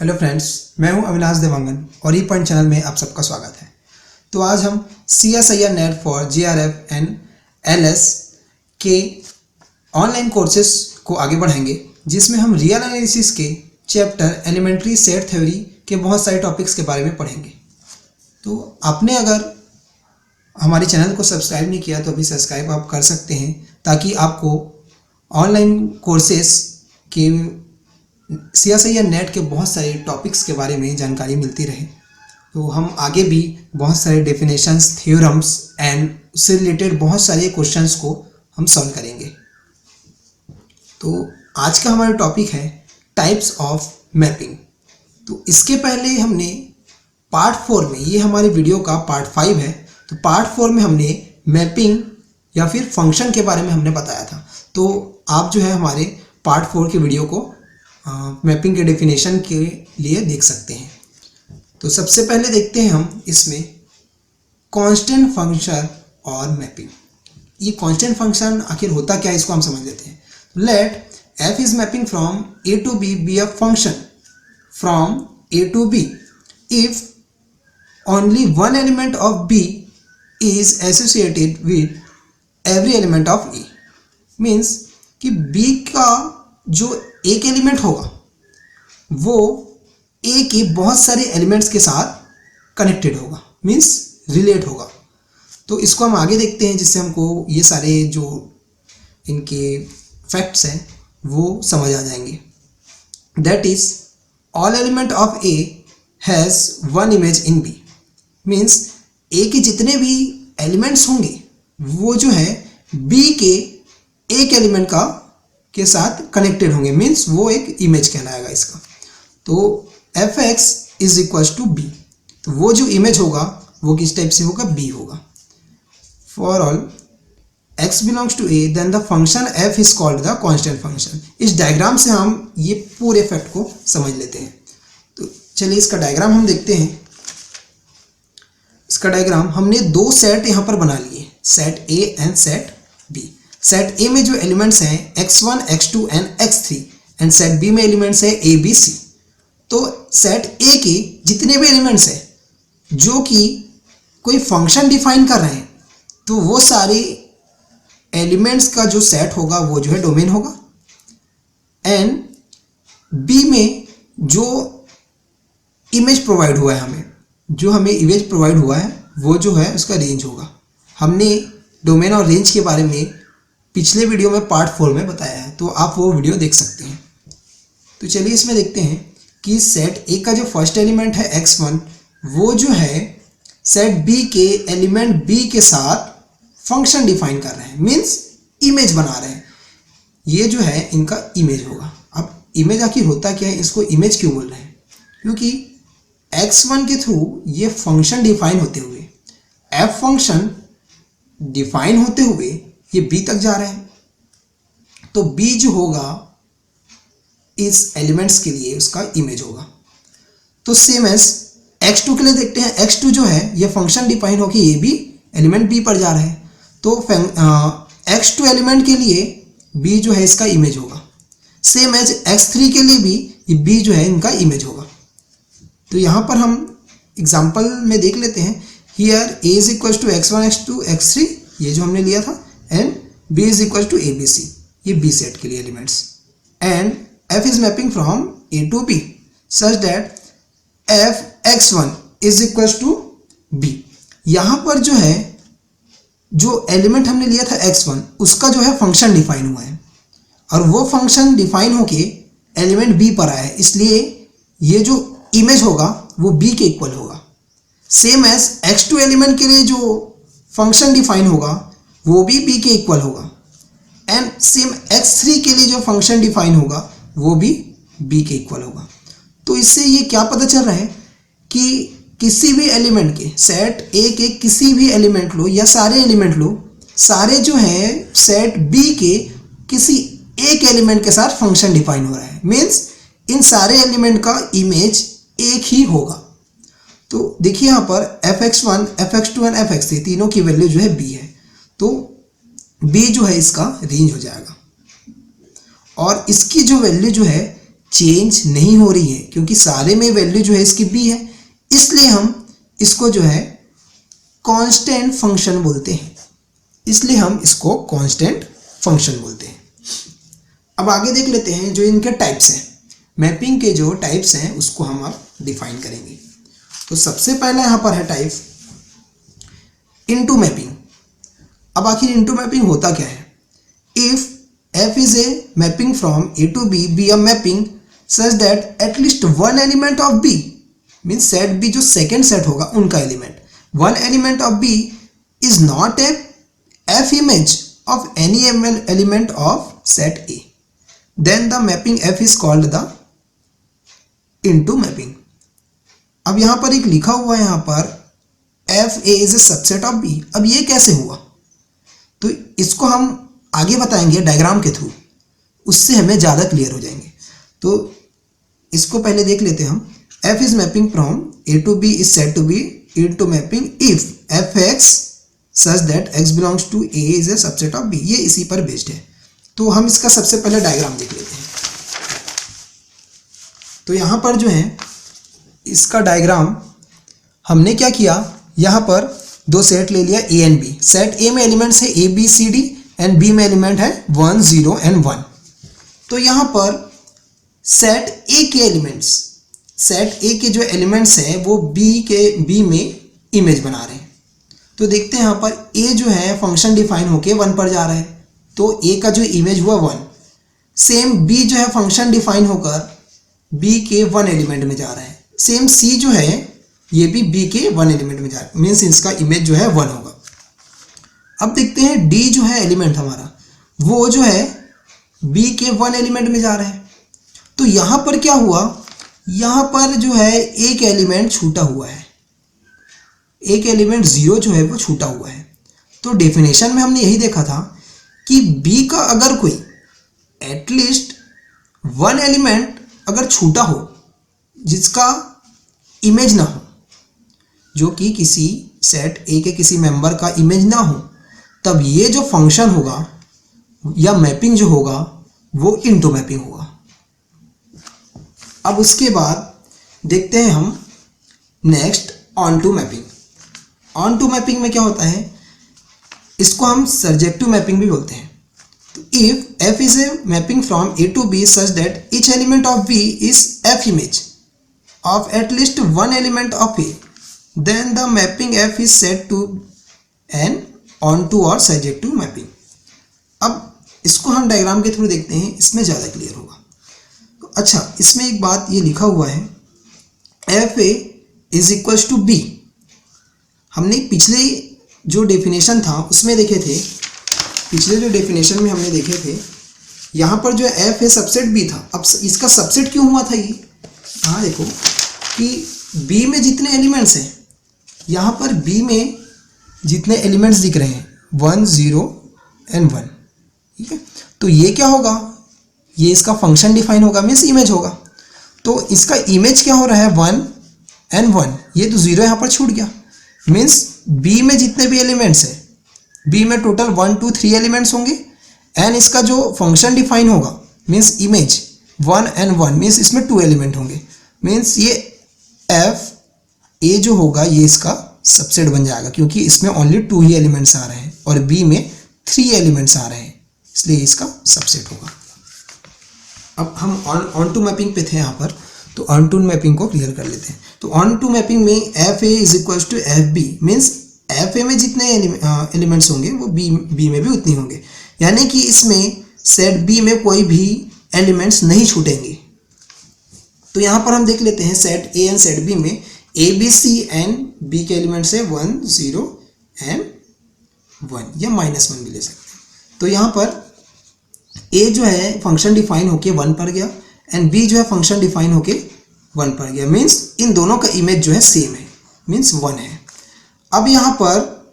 Hello friends, मैं हूं अविनाश देवांगन और ई पॉइंट चैनल में आप सबका स्वागत है। तो आज हम CSIR net for JRF and LS के ऑनलाइन कोर्सेज को आगे बढ़ाएंगे, जिसमें हम रियल एनालिसिस के चैप्टर एलिमेंट्री सेट थ्योरी के बहुत सारे टॉपिक्स के बारे में पढ़ेंगे। तो आपने अगर हमारे चैनल को सब्सक्राइब नहीं किया तो अभी सब्सक्राइब आप कर सकते हैं, ताकि आपको ऑनलाइन कोर्सेज के CSIR नेट के बहुत सारे टॉपिक्स के बारे में जानकारी मिलती रहे। तो हम आगे भी बहुत सारे डेफिनेशंस, थ्योरम्स एंड उससे रिलेटेड बहुत सारे क्वेश्चंस को हम सॉल्व करेंगे। तो आज का हमारा टॉपिक है टाइप्स ऑफ मैपिंग। तो इसके पहले हमने पार्ट 4 में, ये हमारे वीडियो का पार्ट 5 है, तो पार्ट 4 में हमने मैपिंग या फिर फंक्शन के बारे में हमने बताया था। तो आप जो है हमारे पार्ट 4 के वीडियो को मैपिंग के डेफिनेशन के लिए देख सकते हैं। तो सबसे पहले देखते हैं हम इसमें कांस्टेंट फंक्शन और मैपिंग। ये कांस्टेंट फंक्शन आखिर होता क्या है, इसको हम समझ लेते हैं। Let f is mapping from a to b be a function from a to b if only one element of b is associated with every element of a। Means कि b का जो एक एलिमेंट होगा वो ए के बहुत सारे elements के साथ कनेक्टेड होगा, मीन्स रिलेट होगा। तो इसको हम आगे देखते हैं, जिससे हमको ये सारे जो इनके फैक्ट्स हैं वो समझ आ जाएंगे। That is all element of A has one image in B. Means A के जितने भी एलिमेंट्स होंगे वो जो है बी के एक एलिमेंट के साथ कनेक्टेड होंगे, मीन्स वो एक इमेज कहलाएगा इसका। तो fx is equal to B. तो वो जो इमेज होगा वो किस टाइप से होगा, b होगा। For all x belongs to a then the function f is called the constant function. इस डायग्राम से हम ये पूरे फैक्ट को समझ लेते हैं। तो चलिए इसका डायग्राम हम देखते हैं। इसका डायग्राम हमने दो सेट यहाँ पर बना लिए, set a and set b। Set A में जो एलिमेंट्स हैं x1, x2 and x3 and set B में एलिमेंट्स है a, b, c। तो सेट ए के जितने भी एलिमेंट्स हैं जो कि कोई फंक्शन डिफाइन कर रहे हैं, तो वो सारे एलिमेंट्स का जो सेट होगा वो जो है डोमेन होगा। एंड बी में जो इमेज प्रोवाइड हुआ है हमें इमेज प्रोवाइड हुआ है वो जो है उसका रेंज होगा। हमने डोमेन और रेंज के बारे में पिछले वीडियो में पार्ट 4 में बताया है, तो आप वो वीडियो देख सकते हैं। तो चलिए इसमें देखते हैं कि सेट ए का जो फर्स्ट एलिमेंट है x1, वो जो है सेट बी के एलिमेंट बी के साथ फंक्शन डिफाइन कर रहे हैं, मीन्स इमेज बना रहे हैं। ये जो है इनका इमेज होगा। अब इमेज आखिर होता क्या है, इसको इमेज क्यों बोल रहे हैं, क्योंकि x1 के थ्रू ये फंक्शन डिफाइन होते हुए, f फंक्शन डिफाइन होते हुए ये b तक जा रहे हैं। तो b जो होगा इस एलिमेंट्स के लिए उसका इमेज होगा। तो सेम एज x2 के लिए देखते हैं। x2 जो है ये फंक्शन डिफाइन होकर ये भी एलिमेंट b पर जा रहे हैं, तो x2 एलिमेंट के लिए b जो है इसका इमेज होगा। सेम एज x3 के लिए भी ये b जो है इनका इमेज होगा। तो यहाँ पर हम एग्जाम्पल में देख लेते हैं। Here a is equal to x1, x2, x3, ये जो हमने लिया था, and b is equal to a, b, c, ये b सेट के लिए elements. And f is mapping from a to b such that f x1 is equal to b। यहाँ पर जो है जो एलिमेंट हमने लिया था x1, उसका जो है फंक्शन डिफाइन हुआ है, और वो फंक्शन डिफाइन होके एलिमेंट b पर आया है, इसलिए ये जो इमेज होगा वो b के इक्वल होगा। सेम एज x2 एलिमेंट के लिए जो फंक्शन डिफाइन होगा वो भी b के इक्वल होगा। एंड सेम x3 के लिए जो फंक्शन डिफाइन होगा वो भी b के इक्वल होगा। तो इससे ये क्या पता चल रहा है कि किसी भी एलिमेंट के, सेट a के किसी भी एलिमेंट लो या सारे एलिमेंट लो, सारे जो है सेट b के किसी एक एलिमेंट के साथ फंक्शन डिफाइन हो रहा है, मीन्स इन सारे एलिमेंट का इमेज एक ही होगा। तो देखिए यहाँ पर fx1, fx2 एंड fx3 तीनों की वैल्यू जो है b है, तो b जो है इसका रेंज हो जाएगा। और इसकी जो वैल्यू जो है चेंज नहीं हो रही है, क्योंकि सारे में वैल्यू जो है इसकी बी है, इसलिए हम इसको जो है कांस्टेंट फंक्शन बोलते हैं। इसलिए हम इसको कांस्टेंट फंक्शन बोलते हैं। अब आगे देख लेते हैं जो इनके टाइप्स हैं, मैपिंग के जो टाइप्स हैं उसको हम अब डिफाइन करेंगे। तो सबसे पहला यहाँ पर है टाइप इनटू मैपिंग। अब आखिर इनटू मैपिंग होता क्या है? If f is a mapping from a to b be a mapping such that at least one element of b means set b जो second set होगा उनका element, one element of b is not a f image of any element of set a, then the mapping f is called the into mapping। अब यहाँ पर एक लिखा हुआ है यहाँ पर f a is a subset of b। अब ये कैसे हुआ? तो इसको हम आगे बताएंगे डायग्राम के थ्रू, उससे हमें ज़्यादा क्लियर हो जाएंगे। तो इसको पहले देख लेते हैं हम। f is mapping from a to b is said to be into mapping if f(x) such that x belongs to a is a subset of b। ये इसी पर बेस्ड है। तो हम इसका सबसे पहले डायग्राम देख लेते हैं। तो यहाँ पर जो है इसका डायग्राम हमने क्या किया, यहाँ पर दो सेट ले लिया a and b। Set a में एलिमेंट्स है a b c d and B में एलिमेंट है 1 0 एंड 1। तो यहाँ पर सेट ए के एलिमेंट्स, सेट ए के जो एलिमेंट्स हैं वो बी में इमेज बना रहे हैं। तो देखते हैं यहाँ पर ए जो है फंक्शन डिफाइन होके 1 पर जा रहा है, तो ए का जो इमेज हुआ 1। सेम बी जो है फंक्शन डिफाइन होकर बी के 1 एलिमेंट में जा रहा है। सेम सी जो है ये भी बी के 1 एलिमेंट में जा रहा है, मीन्स इसका इमेज जो है 1 होगा। अब देखते हैं डी जो है एलिमेंट हमारा, वो जो है बी के 1 एलिमेंट में जा रहा है। तो यहाँ पर क्या हुआ, यहाँ पर जो है एक एलिमेंट छूटा हुआ है, एक एलिमेंट 0 जो है वो छूटा हुआ है। तो डेफिनेशन में हमने यही देखा था कि बी का अगर कोई एटलीस्ट 1 एलिमेंट अगर छूटा हो जिसका इमेज ना हो, जो कि किसी सेट ए के किसी मेंबर का इमेज ना हो, तब ये जो फंक्शन होगा या मैपिंग जो होगा वो इनटू मैपिंग होगा। अब उसके बाद देखते हैं हम next onto mapping. Onto mapping में क्या होता है, इसको हम सर्जेक्टिव मैपिंग भी बोलते हैं। तो if f is a mapping from a to b such that each element of b is f image of at least 1 element of a, then the mapping f is said to an onto और surjective mapping. अब इसको हम diagram के through देखते हैं, इसमें ज़्यादा clear होगा। तो अच्छा, इसमें एक बात ये लिखा हुआ है F A is equals to B. हमने पिछले जो डेफिनेशन था उसमें देखे थे, पिछले जो डेफिनेशन में हमने देखे थे, यहाँ पर जो एफ ए सबसेट बी था। अब इसका सबसेट क्यों हुआ था ये, हाँ देखो कि बी में जितने एलिमेंट्स हैं, यहाँ पर बी में जितने एलिमेंट्स दिख रहे हैं 1 0 एंड 1, ठीक है। तो ये क्या होगा, ये इसका फंक्शन डिफाइन होगा, मीन्स इमेज होगा। तो इसका इमेज क्या हो रहा है 1 एंड 1, ये तो 0 यहाँ पर छूट गया। मीन्स बी में जितने भी एलिमेंट्स हैं, बी में टोटल 1 2 3 एलिमेंट्स होंगे एंड इसका जो फंक्शन डिफाइन होगा मीन्स इमेज 1 एंड 1, मीन्स इसमें 2 एलिमेंट होंगे। मीन्स ये एफ ए जो होगा ये इसका सबसेट बन जाएगा, क्योंकि इसमें ओनली 2 ही एलिमेंट्स आ रहे हैं और बी में 3 एलिमेंट्स आ रहे हैं, इसलिए इसका सबसेट होगा। अब हम ऑन टू मैपिंग पे थे यहाँ पर, तो ऑन टू मैपिंग को क्लियर कर लेते हैं। तो ऑन टू मैपिंग में F A is equals to F B, means F A में जितने एलिमेंट्स होंगे वो बी में भी उतनी होंगे, यानी कि इसमें सेट बी में कोई भी एलिमेंट्स नहीं छूटेंगे। तो यहाँ पर हम देख लेते हैं set A and set B में A B C and B के एलिमेंट्स है 1 0 एंड 1 या -1 भी ले सकते हैं। तो यहाँ पर ए जो है फंक्शन डिफाइन होके 1 पर गया एंड बी जो है फंक्शन डिफाइन होके 1 पर गया, मीन्स इन दोनों का इमेज जो है सेम है, मीन्स 1 है। अब यहाँ पर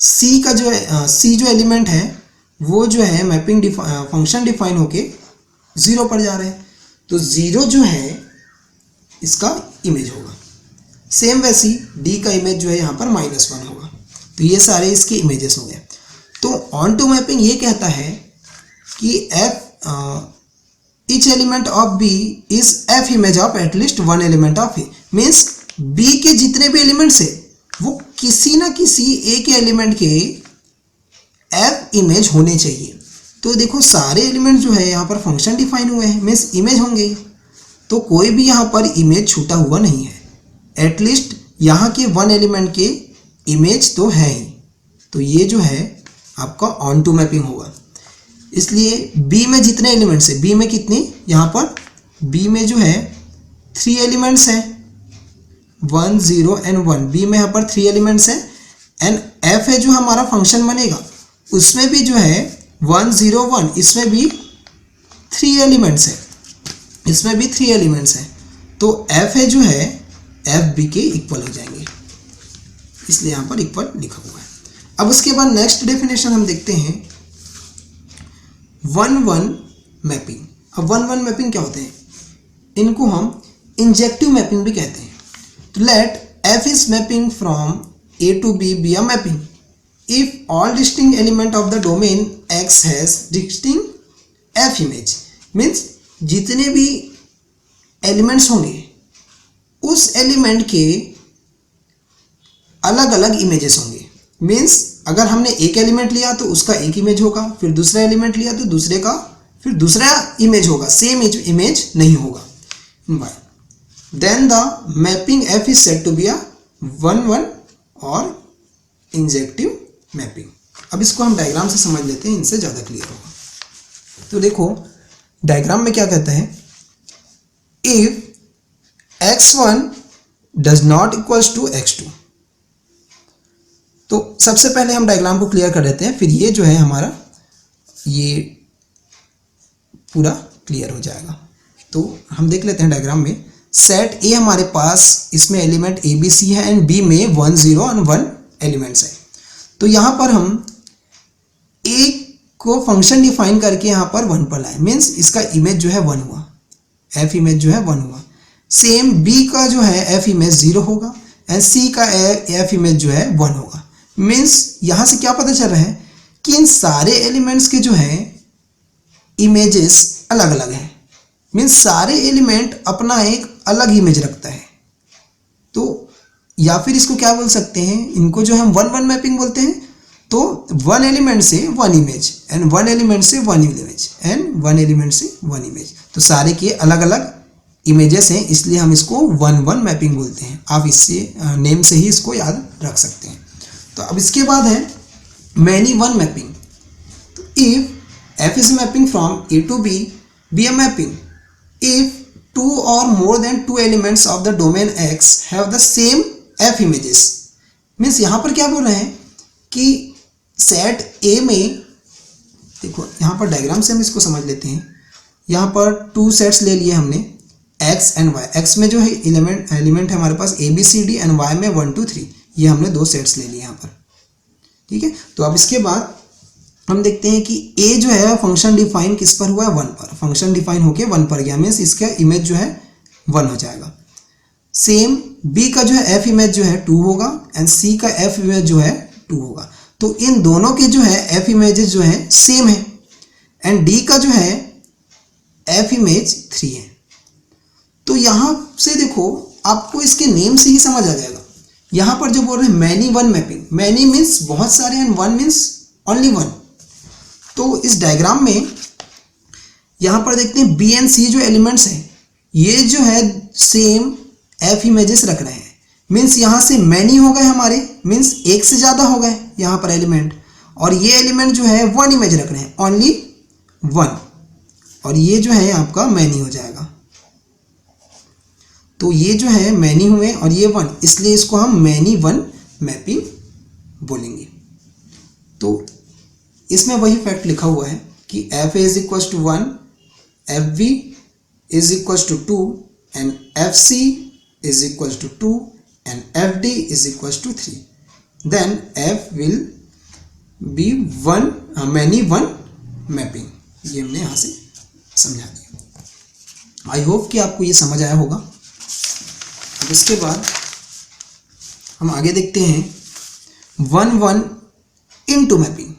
सी का जो है सी जो एलिमेंट है वो जो है मैपिंग फंक्शन डिफाइन होके 0 पर जा रहे हैं, तो 0 जो है इसका इमेज होगा। सेम वैसी डी का इमेज जो है यहाँ पर -1 होगा। तो ये सारे इसके इमेजेस हो गए। तो ऑन टू मैपिंग ये कहता है कि each element of B is F image of at least one element of A, means B के जितने भी एलिमेंट्स है वो किसी ना किसी A के एलिमेंट के F इमेज होने चाहिए। तो देखो सारे एलिमेंट जो है यहाँ पर फंक्शन डिफाइन हुए हैं, मीन्स इमेज होंगे, तो कोई भी यहाँ पर इमेज छूटा हुआ नहीं है। एटलीस्ट यहाँ के वन एलिमेंट के इमेज तो है ही, तो ये जो है आपका ऑन टू मैपिंग होगा। इसलिए बी में जितने एलिमेंट्स है, बी में कितने, यहाँ पर बी में जो है 3 एलिमेंट्स हैं, 1 0 एंड 1, बी में यहाँ पर 3 एलिमेंट्स हैं। एंड एफ है जो हमारा फंक्शन बनेगा उसमें भी जो है 1 0 1, इसमें भी 3 एलिमेंट्स है, इसमें भी 3 एलिमेंट्स हैं, तो एफ है जो है एफ बी के इक्वल हो जाएंगे, इसलिए यहाँ पर इक्वल लिखा हुआ है। अब उसके बाद नेक्स्ट डेफिनेशन हम देखते हैं 1-1 मैपिंग। अब 1-1 मैपिंग क्या होते हैं, इनको हम इंजेक्टिव मैपिंग भी कहते हैं। तो let F is mapping from A to B be a mapping if all distinct element of the domain X has distinct F image, means जितने भी एलिमेंट्स होंगे उस एलिमेंट के अलग अलग इमेजेस होंगे। मीन्स अगर हमने एक एलिमेंट लिया तो उसका एक इमेज होगा, फिर दूसरा एलिमेंट लिया तो दूसरे का फिर दूसरा इमेज होगा, सेम इमेज नहीं होगा। Then the mapping F is said to be a 1-1 और इंजेक्टिव मैपिंग। अब इसको हम डायग्राम से समझ लेते हैं, इनसे ज़्यादा क्लियर होगा। तो देखो डायग्राम में क्या कहता है, if x1 does not equals to x2। तो सबसे पहले हम डायग्राम को क्लियर कर देते हैं, फिर ये जो है हमारा ये पूरा क्लियर हो जाएगा। तो हम देख लेते हैं डायग्राम में, सेट ए हमारे पास, इसमें एलिमेंट ए बी सी है एंड बी में 1 0 और 1 एलिमेंट्स है। तो यहाँ पर हम ए को फंक्शन डिफाइन करके यहाँ पर 1 पर लाए, मीन्स इसका इमेज जो है 1 हुआ, एफ इमेज जो है 1 हुआ। सेम बी का जो है एफ इमेज 0 होगा एंड सी का एफ इमेज जो है 1 होगा। मीन्स यहाँ से क्या पता चल रहा है कि इन सारे एलिमेंट्स के जो हैं इमेजेस अलग अलग हैं, मीन्स सारे एलिमेंट अपना एक अलग इमेज रखता है। तो या फिर इसको क्या बोल सकते हैं, इनको जो हम 1-1 मैपिंग बोलते हैं। तो 1 एलिमेंट से 1 इमेज एंड 1 एलिमेंट से 1 इमेज एंड 1 एलिमेंट से 1 इमेज, तो सारे के अलग अलग इमेजेस हैं, इसलिए हम इसको 1-1 मैपिंग बोलते हैं। आप इससे नेम से ही इसको याद रख सकते हैं। तो अब इसके बाद है मैनी वन मैपिंग। तो if F is mapping from A to B be a mapping if 2 or more than 2 elements of the domain X have the same F images. Means यहाँ पर क्या बोल रहे हैं कि सेट ए में, देखो यहाँ पर डायग्राम से हम इसको समझ लेते हैं। यहाँ पर 2 सेट्स ले लिए हमने, एक्स एंड वाई। एक्स में जो है एलिमेंट है हमारे पास A B C D and Y में 1 2 3, ये हमने 2 सेट्स ले लिए यहाँ पर, ठीक है। तो अब इसके बाद हम देखते हैं कि ए जो है फंक्शन डिफाइन किस पर हुआ है, 1 पर। फंक्शन डिफाइन होके 1 पर गया, मीन्स इसका इमेज जो है 1 हो जाएगा। सेम बी का जो है एफ इमेज जो है 2 होगा एंड सी का एफ इमेज जो है 2 होगा। तो इन दोनों के जो है एफ इमेजेस जो है सेम है एंड डी का जो है एफ इमेज 3 है। तो यहाँ से देखो आपको इसके नेम से ही समझ आ जाएगा। यहाँ पर जो बोल रहे हैं many one mapping, many means बहुत सारे एंड वन मीन्स ओनली 1। तो इस डायग्राम में यहाँ पर देखते हैं बी एंड सी जो एलिमेंट्स हैं ये जो है सेम एफ इमेजेस रख रहे हैं, मीन्स यहाँ से मैनी हो गए हमारे, मीन्स एक से ज़्यादा हो गए यहाँ पर एलिमेंट, और ये एलिमेंट जो है 1 इमेज रख रहे हैं, ओनली 1, और ये जो है आपका मैनी हो जाएगा। तो ये जो है मैनी हुए और ये 1, इसलिए इसको हम मैनी वन मैपिंग बोलेंगे। तो इसमें वही फैक्ट लिखा हुआ है कि F A is equal to 1, F B is equal to 2 and F C is equal to 2 and F D is equal to 3, then F will be many one mapping. ये हमने यहाँ से समझा दिया। आई होप कि आपको ये समझ आया होगा। अब इसके बाद हम आगे देखते हैं 1-1 इनटू मैपिंग।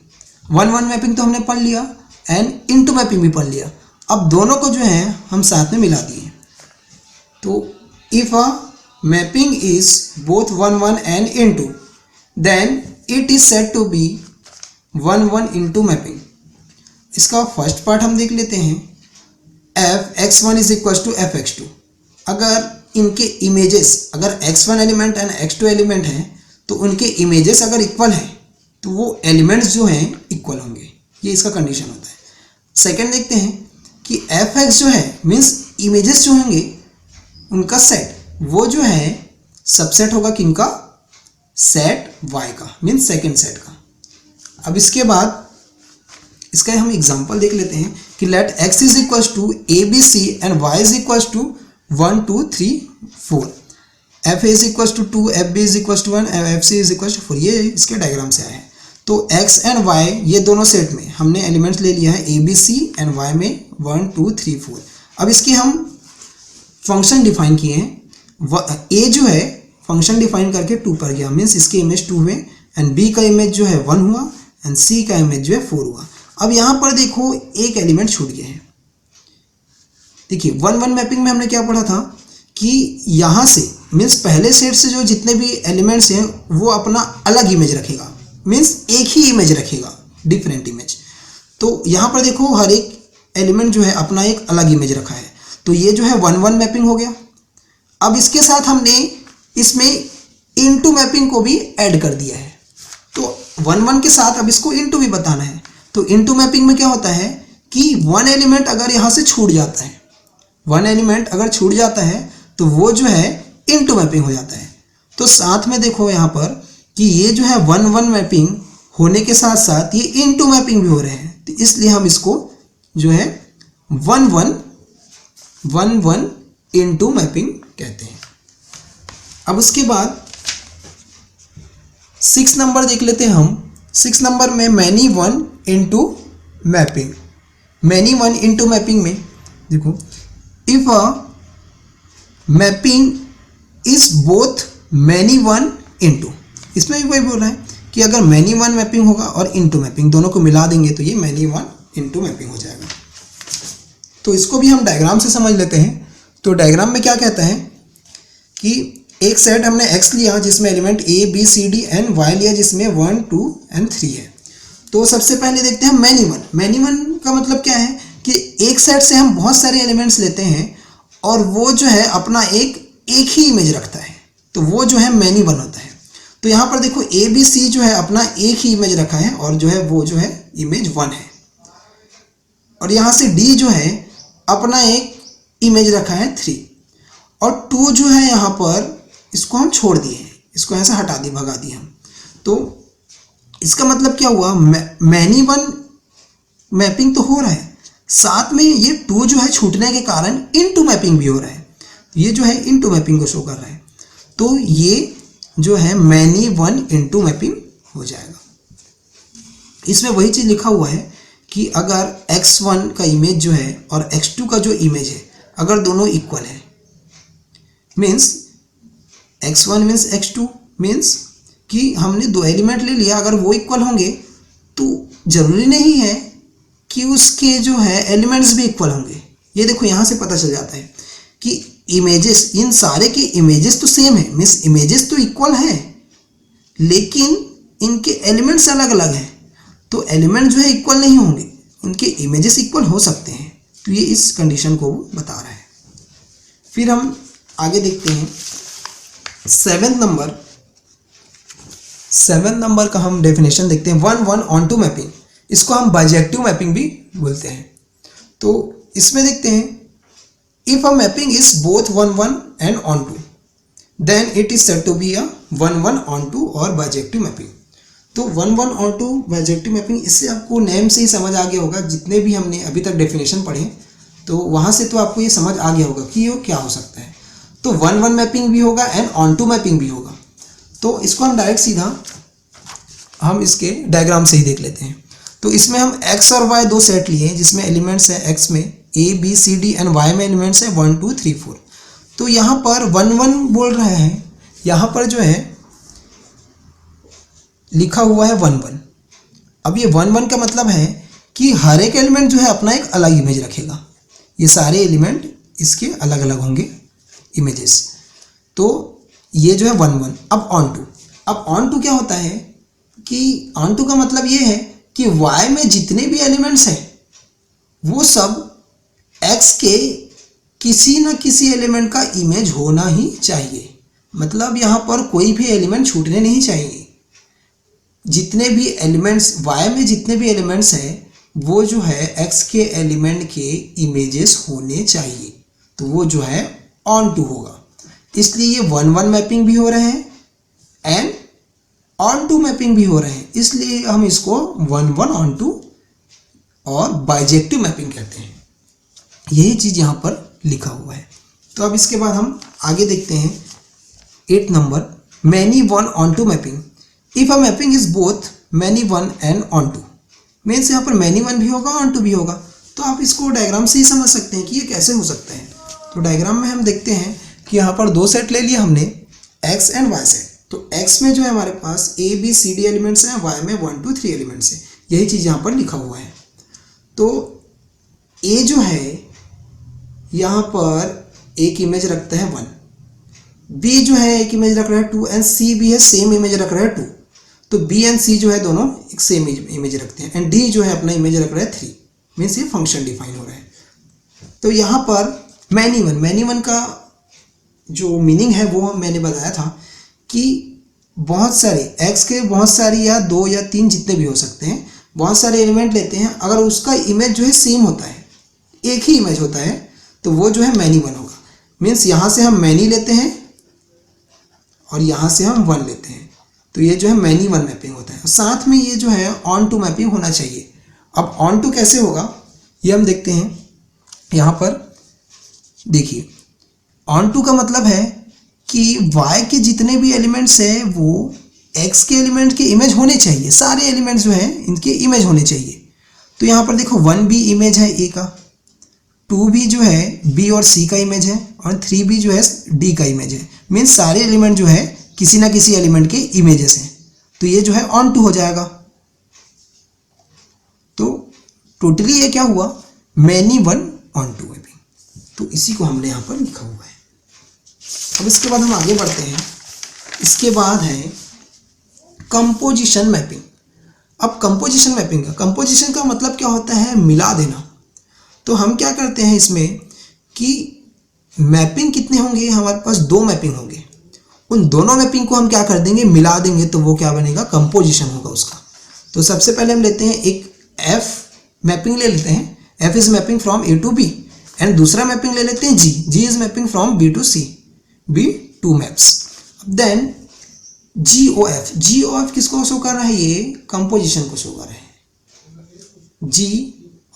1-1 मैपिंग तो हमने पढ़ लिया एंड इनटू मैपिंग भी पढ़ लिया। अब दोनों को जो है हम साथ में मिला दिए। तो if a mapping is both 1 1 and into, then it is said to be 1 1 into mapping. इसका फर्स्ट पार्ट हम देख लेते हैं। F x1 is equal to F x2। अगर इनके इमेजेस, अगर x1 element and x2 element हैं तो उनके इमेजेस अगर इक्वल हैं तो वो एलिमेंट्स जो हैं इक्वल होंगे, ये इसका कंडीशन होता है। सेकंड देखते हैं कि एफ एक्स जो है मीन्स इमेजेस जो होंगे उनका सेट, वो जो है सबसेट होगा किनका, सेट y का, मीन्स सेकंड सेट का। अब इसके बाद इसका हम एग्जांपल देख लेते हैं कि let x is equal to A B C and y is equal to 1 2 3 4, F is equal to 2, F B is equal to 1, F C is equal to 4। ये इसके डायग्राम से आया है। तो x एंड y ये दोनों set में हमने एलिमेंट्स ले लिया है A B C and y में 1 2 3 4। अब इसकी हम फंक्शन डिफाइन किए हैं। a जो है फंक्शन डिफाइन करके 2 पर गया, मीन्स इसके इमेज 2 हुए एंड b का इमेज जो है 1 हुआ एंड c का इमेज जो है 4 हुआ। अब यहाँ पर देखो एक एलिमेंट छूट गया है। देखिए 1 1 मैपिंग में हमने क्या पढ़ा था कि यहाँ से मीन्स पहले सेट से जो जितने भी एलिमेंट्स हैं वो अपना अलग इमेज रखेगा, मीन्स एक ही इमेज रखेगा, डिफरेंट इमेज। तो यहाँ पर देखो हर एक एलिमेंट जो है अपना एक अलग इमेज रखा है। तो ये जो है 1 1 मैपिंग हो गया। अब इसके साथ हमने इसमें इनटू मैपिंग को भी ऐड कर दिया है। तो 1 1 के साथ अब इसको इनटू भी बताना है। तो इनटू मैपिंग में क्या होता है कि 1 एलिमेंट अगर यहाँ से छूट जाता है, 1 एलिमेंट अगर छूट जाता है तो वो जो है इनटू मैपिंग हो जाता है। तो साथ में देखो यहाँ पर कि ये जो है 1 1 मैपिंग होने के साथ साथ ये इनटू मैपिंग भी हो रहे हैं। तो इसलिए हम इसको जो है 1 1 इनटू मैपिंग कहते हैं। अब उसके बाद 6 नंबर देख लेते हैं हम। 6 नंबर में many 1 into mapping. Many 1 into mapping में देखो if a mapping is both many 1 into, इसमें भी वही बोल रहा है कि अगर मैनी 1 मैपिंग होगा और इनटू मैपिंग दोनों को मिला देंगे तो ये मैनी 1 इनटू मैपिंग हो जाएगा। तो इसको भी हम डायग्राम से समझ लेते हैं। तो डायग्राम में क्या कहता है कि एक सेट हमने x लिया जिसमें element a b c d and y लिया जिसमें 1 2 एंड 3 है। तो सबसे पहले देखते हैं मैनी 1। मैनी 1 का मतलब क्या है कि एक सेट से हम बहुत सारे एलिमेंट्स लेते हैं और वो जो है अपना एक ही इमेज रखता है, तो वो जो है मैनी 1 होता है। तो यहाँ पर देखो ए बी सी जो है अपना एक ही इमेज रखा है और जो है वो जो है इमेज 1 है। और यहाँ से डी जो है अपना एक इमेज रखा है 3 और 2 जो है यहाँ पर इसको हम छोड़ दिए हैं, इसको ऐसे हटा दिए, भगा दिए हम। तो इसका मतलब क्या हुआ, मैनी 1 मैपिंग तो हो रहा है, साथ में ये 2 जो है छूटने के कारण इनटू मैपिंग भी हो रहा है। ये जो है इनटू मैपिंग को शो कर रहा है। तो ये जो है मैनी 1 इनटू मैपिंग हो जाएगा। इसमें वही चीज़ लिखा हुआ है कि अगर x1 का इमेज जो है और x2 का जो इमेज है अगर दोनों इक्वल है, means x1 means x2 means कि हमने 2 एलिमेंट ले लिया, अगर वो इक्वल होंगे तो ज़रूरी नहीं है कि उसके जो है एलिमेंट्स भी इक्वल होंगे। ये देखो यहाँ से पता चल जाता है कि इमेजेस, इन सारे के इमेजेस तो सेम है, मीन्स इमेजेस तो इक्वल हैं लेकिन इनके एलिमेंट्स अलग अलग हैं। तो एलिमेंट जो है इक्वल नहीं होंगे, उनके इमेजेस इक्वल हो सकते हैं। तो ये इस कंडीशन को बता रहा है। फिर हम आगे देखते हैं 7 नंबर का हम डेफिनेशन देखते हैं। 1 1 ऑनटू मैपिंग, इसको हम बाइजेक्टिव मैपिंग भी बोलते हैं। तो इसमें देखते हैं if a mapping is both 1 1 and onto then it is said to be a 1 1 onto और बाइजेक्टिव मैपिंग। तो 1 1 ऑनटू बाइजेक्टिव मैपिंग, इससे आपको नेम से ही समझ आ गया होगा, जितने भी हमने अभी तक डेफिनेशन पढ़े तो वहाँ से तो आपको ये समझ आ गया होगा कि ये क्या हो सकता है। तो 1 1 मैपिंग भी होगा एंड ऑनटू मैपिंग भी होगा। तो इसको हम डायरेक्ट सीधा हम इसके डायग्राम से ही देख लेते हैं। तो इसमें हम x और y 2 सेट लिए हैं जिसमें एलिमेंट्स है x में a b c d and y में एलिमेंट्स है 1 2 3 4। तो यहाँ पर 1 1 बोल रहा है, यहाँ पर जो है लिखा हुआ है 1 1। अब ये 1 1 का मतलब है कि हर एक एलिमेंट जो है अपना एक अलग इमेज रखेगा, ये सारे एलिमेंट इसके अलग अलग होंगे इमेजेस। तो ये जो है 1 1। अब ऑन टू क्या होता है कि ऑन टू का मतलब ये है कि y में जितने भी एलिमेंट्स हैं वो सब x के किसी न किसी एलिमेंट का इमेज होना ही चाहिए। मतलब यहाँ पर कोई भी एलिमेंट छूटने नहीं चाहिए। जितने भी एलिमेंट्स y में जितने भी एलिमेंट्स हैं वो जो है x के एलिमेंट के इमेजेस होने चाहिए। तो वो जो है ऑन टू होगा। इसलिए ये 1 1 मैपिंग भी हो रहे हैं एंड ऑन टू मैपिंग भी हो रहे हैं, इसलिए हम इसको 1 1 ऑन टू और बाइजेक्टिव मैपिंग कहते हैं। यही चीज़ यहाँ पर लिखा हुआ है। तो अब इसके बाद हम आगे देखते हैं 8 number, many one onto mapping. If a mapping is both many one and onto, means यहाँ पर मैनी वन भी होगा ऑन टू भी होगा। तो आप इसको डायग्राम से ही समझ सकते हैं कि ये कैसे हो सकता है। तो डायग्राम में हम देखते हैं कि यहाँ पर 2 सेट ले लिए हमने, x एंड y सेट। तो x में जो है हमारे पास a b c d elements हैं, y में 1 2 3 एलिमेंट्स हैं। यही चीज़ यहाँ पर लिखा हुआ है। तो a जो है यहाँ पर एक इमेज रखता है 1, b जो है एक इमेज रख रहा है 2 एंड c भी है सेम इमेज रख रहा है 2। तो b एंड c जो है दोनों एक सेम इमेज रखते हैं एंड d जो है अपना इमेज रख रहा है 3, मीन्स ये फंक्शन डिफाइन हो रहा है। तो यहाँ पर मैनी वन का जो मीनिंग है वो मैंने बताया था कि बहुत सारे x के बहुत सारी या 2 या 3 जितने भी हो सकते हैं, बहुत सारे एलिमेंट लेते हैं, अगर उसका इमेज जो है सेम होता है, एक ही इमेज होता है, तो वो जो है मैनी वन होगा। मीन्स यहाँ से हम मैनी लेते हैं और यहाँ से हम 1 लेते हैं, तो ये जो है मैनी वन मैपिंग होता है। साथ में ये जो है ऑन टू मैपिंग होना चाहिए। अब ऑन टू कैसे होगा ये हम देखते हैं। यहाँ पर देखिए ऑन टू का मतलब है कि y के जितने भी एलिमेंट्स हैं वो x के एलिमेंट के इमेज होने चाहिए। सारे एलिमेंट्स जो हैं इनके इमेज होने चाहिए। तो यहाँ पर देखो 1 भी इमेज है a का, 2 भी जो है b और c का इमेज है और 3 भी जो है d का इमेज है। मीन्स सारे एलिमेंट जो है किसी ना किसी एलिमेंट के इमेजेस हैं। तो ये जो है ऑन टू हो जाएगा। तो टोटली ये क्या हुआ, many one onto mapping. तो इसी को हमने यहाँ पर लिखा हुआ है। अब इसके बाद हम आगे बढ़ते हैं। इसके बाद है कंपोजिशन मैपिंग। अब कंपोजिशन मैपिंग कंपोजिशन का मतलब क्या होता है, मिला देना। तो हम क्या करते हैं इसमें कि मैपिंग कितने होंगे, हमारे पास 2 मैपिंग होंगे, उन दोनों मैपिंग को हम क्या कर देंगे, मिला देंगे, तो वो क्या बनेगा, कंपोजिशन होगा उसका। तो सबसे पहले हम लेते हैं एक F मैपिंग ले लेते हैं, F is mapping from A to B, and दूसरा मैपिंग ले लेते हैं G is mapping from B to C, B 2 maps. Then GOF किसको शो कर रहा है, ये कंपोजिशन को शो कर रहा है। G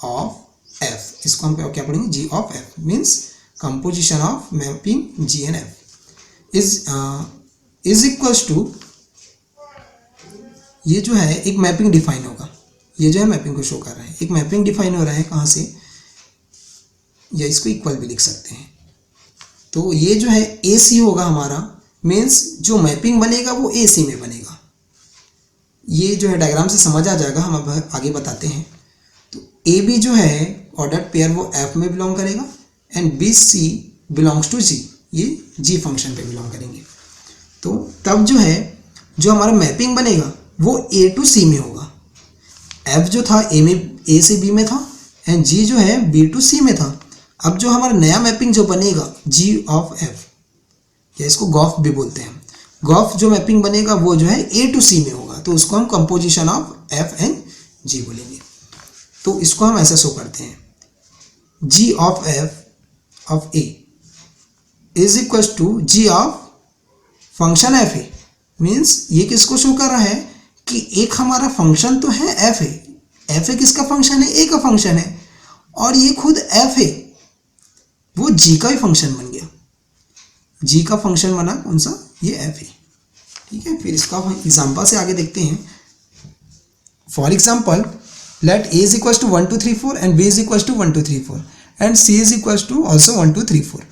ऑफ F, इसको हम क्या पढ़ेंगे, G of F means composition of mapping G and F is equals to, ये जो है एक मैपिंग डिफाइन होगा। ये जो है मैपिंग को शो कर रहा है, एक मैपिंग डिफाइन हो रहा है कहाँ से, या इसको इक्वल भी लिख सकते हैं। तो ये जो है AC होगा हमारा, मीन्स जो मैपिंग बनेगा वो AC में बनेगा। ये जो है डायग्राम से समझ आ जाएगा, हम अब आगे बताते हैं। तो AB जो है ऑर्डर्ड पेयर वो F में बिलोंग करेगा and BC belongs to G, ये G फंक्शन पे बिलोंग करेंगे। तो तब जो है जो हमारा मैपिंग बनेगा वो A टू C में होगा। F जो था A से B में था एंड G जो है B टू C में था। अब जो हमारा नया मैपिंग जो बनेगा G ऑफ F, या इसको गॉफ भी बोलते हैं, गॉफ जो मैपिंग बनेगा वो जो है A टू C में होगा, तो उसको हम composition of F and G बोलेंगे। तो इसको हम ऐसा शो करते हैं, G of F of A is equal to G of function F A. Means ये किसको शो कर रहा है कि एक हमारा फंक्शन तो है एफ ए किसका फंक्शन है, ए का फंक्शन है, और ये खुद एफ ए वो जी का ही फंक्शन बन गया। जी का फंक्शन बना कौन सा, ये एफ ए। ठीक है, फिर इसका एग्जाम्पल से आगे देखते हैं। For example let A is equal to 1 2 3 4 and B is equal to 1 2 3 4 and C is equal to also 1 2 3 4।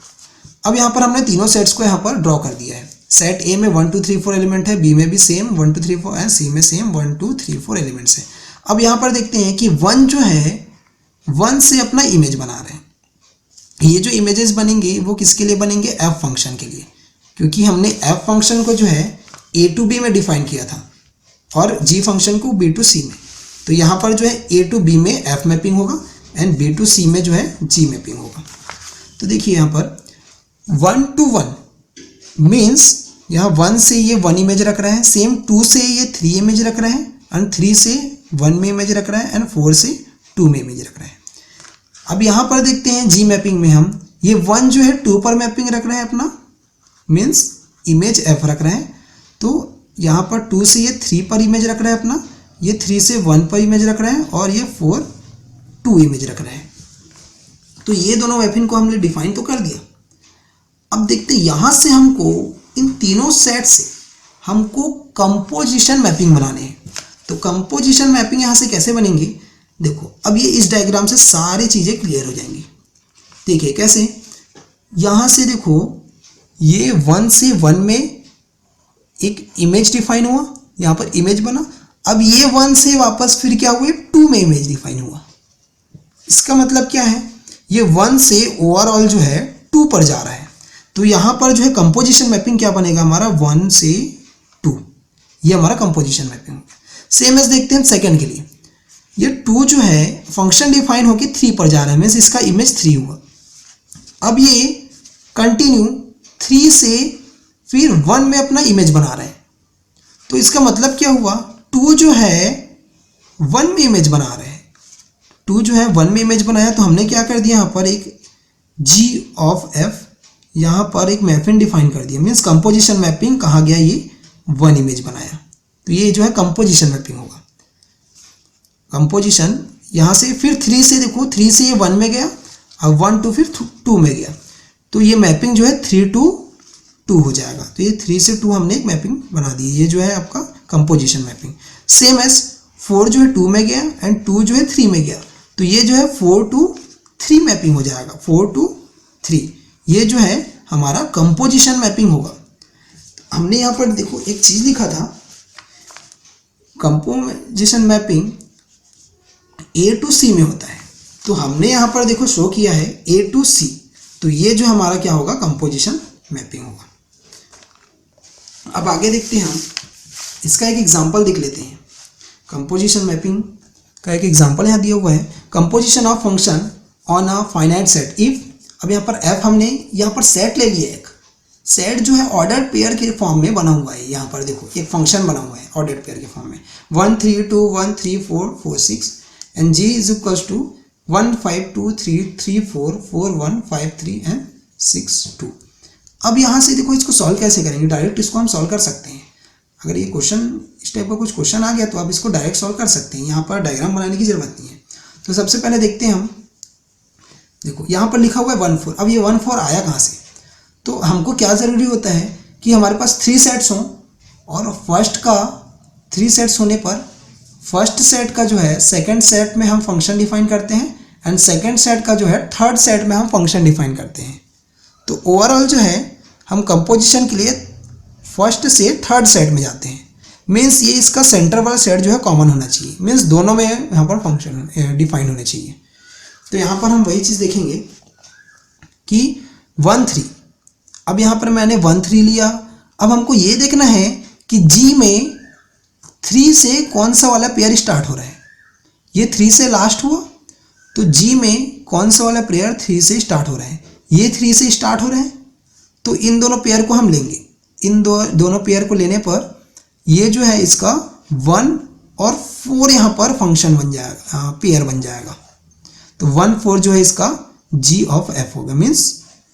अब यहाँ पर हमने तीनों सेट्स को यहाँ पर ड्रॉ कर दिया है। सेट ए में 1 2 3 4 एलिमेंट है, बी में भी सेम 1 2 3 4 एंड सी में सेम 1 2 3 4 एलिमेंट्स हैं। अब यहाँ पर देखते हैं कि 1 जो है 1 से अपना इमेज बना रहे हैं, ये जो इमेजेस बनेंगे वो किसके लिए बनेंगे, एफ फंक्शन के लिए, क्योंकि हमने एफ फंक्शन को जो है ए टू बी में डिफाइन किया था और जी फंक्शन को बी टू सी में। तो यहाँ पर जो है ए टू बी में एफ मैपिंग होगा एंड बी टू सी में जो है जी मैपिंग होगा। तो देखिए यहाँ पर 1 to 1 मीन्स यहाँ 1 से ये 1 इमेज रख रहा है, सेम 2 से ये 3 इमेज रख रहा है एंड 3 से 1 में इमेज रख रहा है एंड 4 से 2 में इमेज रख रहा है। अब यहाँ पर देखते हैं जी मैपिंग में हम ये 1 जो है 2 पर मैपिंग रख रहे हैं अपना, मीन्स इमेज एफ रख रहे हैं। तो यहाँ पर 2 से ये 3 पर इमेज रख रहा है अपना, ये 3 से 1 पर इमेज रख रहे हैं और ये 4 2 इमेज रख रहे हैं। तो ये दोनों मैपिंग को हमने डिफाइन तो कर दिया। अब देखते हैं यहाँ से हमको इन तीनों सेट से हमको कंपोजिशन मैपिंग बनाने हैं। तो कंपोजिशन मैपिंग यहाँ से कैसे बनेंगे, देखो अब ये इस डायग्राम से सारी चीज़ें क्लियर हो जाएंगी। देखिए कैसे, यहाँ से देखो ये 1 से 1 में एक इमेज डिफाइन हुआ, यहाँ पर इमेज बना। अब ये 1 से वापस फिर क्या हुआ, 2 में इमेज डिफाइन हुआ। इसका मतलब क्या है, ये 1 से ओवरऑल जो है 2 पर जा रहा है। तो यहाँ पर जो है कंपोजिशन मैपिंग क्या बनेगा हमारा, 1 से 2, ये हमारा कंपोजिशन मैपिंग। सेम एज देखते हैं सेकंड के लिए, ये 2 जो है फंक्शन डिफाइन होकर 3 पर जा रहा है, मीन्स इसका इमेज 3 हुआ। अब ये कंटिन्यू 3 से फिर 1 में अपना इमेज बना रहा है। तो इसका मतलब क्या हुआ, 2 जो है 1 में इमेज बना रहे हैं, 2 जो है 1 में इमेज बनाया। तो हमने क्या कर दिया, यहाँ पर एक जी ऑफ एफ, यहाँ पर एक मैपिंग डिफाइन कर दिया, मीन्स कंपोजिशन मैपिंग कहाँ गया, ये 1 इमेज बनाया। तो ये जो है कंपोजिशन मैपिंग होगा। कंपोजिशन यहाँ से फिर 3 से देखो, 3 से ये 1 में गया, अब 1 to फिर 2 में गया। तो ये मैपिंग जो है 3 to 2 हो जाएगा। तो ये 3 से 2 हमने एक मैपिंग बना दी, ये जो है आपका कंपोजिशन मैपिंग। सेम एज 4 जो है 2 में गया एंड 2 जो है 3 में गया, तो ये जो है 4 to 3 मैपिंग हो जाएगा, 4 to 3। ये जो है हमारा कंपोजिशन मैपिंग होगा। हमने यहाँ पर देखो एक चीज़ लिखा था, कंपोजिशन मैपिंग ए टू सी में होता है। तो हमने यहाँ पर देखो शो किया है ए टू सी, तो ये जो हमारा क्या होगा, कंपोजिशन मैपिंग होगा। अब आगे देखते हैं हम, इसका एक एग्जांपल देख लेते हैं। कंपोजिशन मैपिंग का एक एग्जांपल यहाँ दिया हुआ है, composition of function on a finite set if. अब यहाँ पर एफ हमने यहाँ पर सेट ले लिया, एक सेट जो है ऑर्डर पेयर के फॉर्म में बना हुआ है। यहाँ पर देखो एक फंक्शन बना हुआ है ऑर्डर पेयर के फॉर्म में, 1 3 2 1 3 4 4 6 and g is equals to 1 5 2 3 3 4 4 1 5 3 and 6 2। अब यहाँ से देखो इसको सॉल्व कैसे करेंगे, डायरेक्ट इसको हम सॉल्व कर सकते हैं। अगर ये क्वेश्चन इस टाइप का कुछ क्वेश्चन आ गया तो आप इसको डायरेक्ट सॉल्व कर सकते हैं, यहाँ पर डायग्राम बनाने की जरूरत नहीं है। तो सबसे पहले देखते हैं हम, देखो यहाँ पर लिखा हुआ है 1 4। अब ये 1 4 आया कहाँ से, तो हमको क्या ज़रूरी होता है कि हमारे पास 3 सेट्स हों और फर्स्ट का 3 सेट्स होने पर फर्स्ट सेट का जो है सेकंड सेट में हम फंक्शन डिफाइन करते हैं एंड सेकंड सेट का जो है थर्ड सेट में हम फंक्शन डिफाइन करते हैं। तो ओवरऑल जो है हम कंपोजिशन के लिए फर्स्ट से थर्ड सेट में जाते हैं, मीन्स ये इसका सेंटर वाला सेट जो है कॉमन होना चाहिए, मीन्स दोनों में यहाँ पर फंक्शन डिफाइन होने चाहिए। तो यहाँ पर हम वही चीज़ देखेंगे कि 1 3, अब यहाँ पर मैंने 1 3 लिया। अब हमको ये देखना है कि जी में 3 से कौन सा वाला पेयर स्टार्ट हो रहा है, ये 3 से लास्ट हुआ, तो जी में कौन सा वाला पेयर 3 से स्टार्ट हो रहा है, ये 3 से स्टार्ट हो रहा है। तो इन दोनों पेयर को हम लेंगे, इन दोनों पेयर को लेने पर ये जो है इसका 1 और 4 यहाँ पर फंक्शन बन जाएगा, पेयर बन जाएगा। तो 1 4 जो है इसका जी ऑफ एफ होगा, मीन्स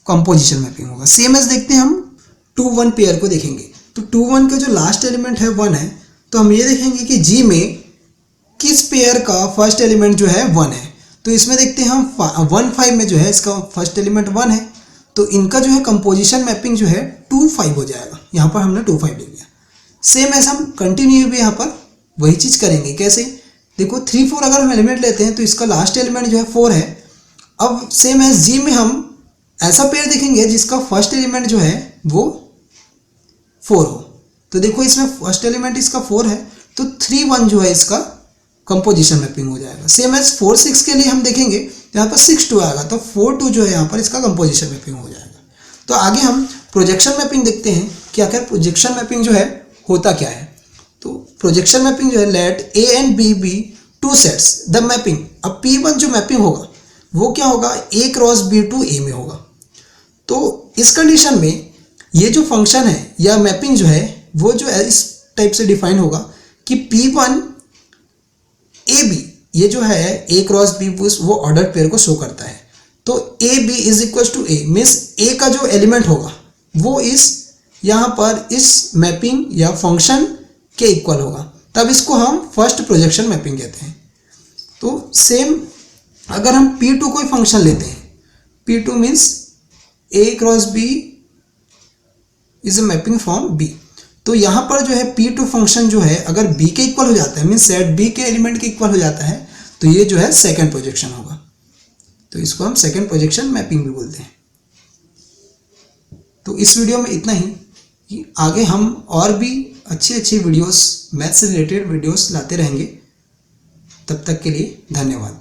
कंपोजिशन मैपिंग होगा। सेम एज देखते हैं हम 2 1 पेयर को देखेंगे। तो 2 1 का जो लास्ट एलिमेंट है 1 है, तो हम ये देखेंगे कि जी में किस पेयर का फर्स्ट एलिमेंट जो है 1 है। तो इसमें देखते हैं हम 1 5 में जो है इसका फर्स्ट एलिमेंट 1 है, तो इनका जो है कंपोजिशन मैपिंग जो है 2 5 हो जाएगा। यहाँ पर हमने 2 5 ले लिया। सेम ऐसा हम कंटिन्यू भी यहाँ पर वही चीज़ करेंगे। कैसे, देखो 3 4 अगर हम एलिमेंट लेते हैं तो इसका लास्ट एलिमेंट जो है 4 है। अब सेम एज जी में हम ऐसा पेयर देखेंगे जिसका फर्स्ट एलिमेंट जो है वो 4 हो। तो देखो इसमें फर्स्ट एलिमेंट इसका 4 है, तो 3 1 जो है इसका कंपोजिशन मैपिंग हो जाएगा। सेम एज 4 6 के लिए हम देखेंगे तो यहाँ पर 6 2 आएगा, तो 4 2 जो है यहाँ पर इसका कंपोजिशन मैपिंग हो जाएगा। तो आगे हम प्रोजेक्शन मैपिंग देखते हैं कि आखिर प्रोजेक्शन मैपिंग जो है होता क्या है। तो प्रोजेक्शन मैपिंग जो है, let A and B be two sets the mapping. अब P1 जो मैपिंग होगा वो क्या होगा, A cross B to A में होगा। तो इस कंडीशन में ये जो फंक्शन है या मैपिंग जो है वो जो है इस टाइप से डिफाइन होगा कि P1 AB ये जो है A क्रॉस B वो ऑर्डर पेयर को शो करता है। तो AB is equal to A means A का जो एलिमेंट होगा वो इस यहाँ पर इस मैपिंग या फंक्शन के इक्वल होगा, तब इसको हम फर्स्ट प्रोजेक्शन मैपिंग कहते हैं। तो सेम अगर हम P2 कोई फंक्शन लेते हैं, P2 means A cross B is a mapping from B, तो यहाँ पर जो है P2 फंक्शन जो है अगर B के इक्वल हो जाता है मीन्स सेट B के एलिमेंट के इक्वल हो जाता है, तो ये जो है सेकंड प्रोजेक्शन होगा। तो इसको हम सेकंड प्रोजेक्शन मैपिंग भी बोलते हैं। तो इस वीडियो में इतना ही, कि आगे हम और भी अच्छी अच्छी वीडियोस, मैथ से रिलेटेड वीडियोस लाते रहेंगे। तब तक के लिए धन्यवाद।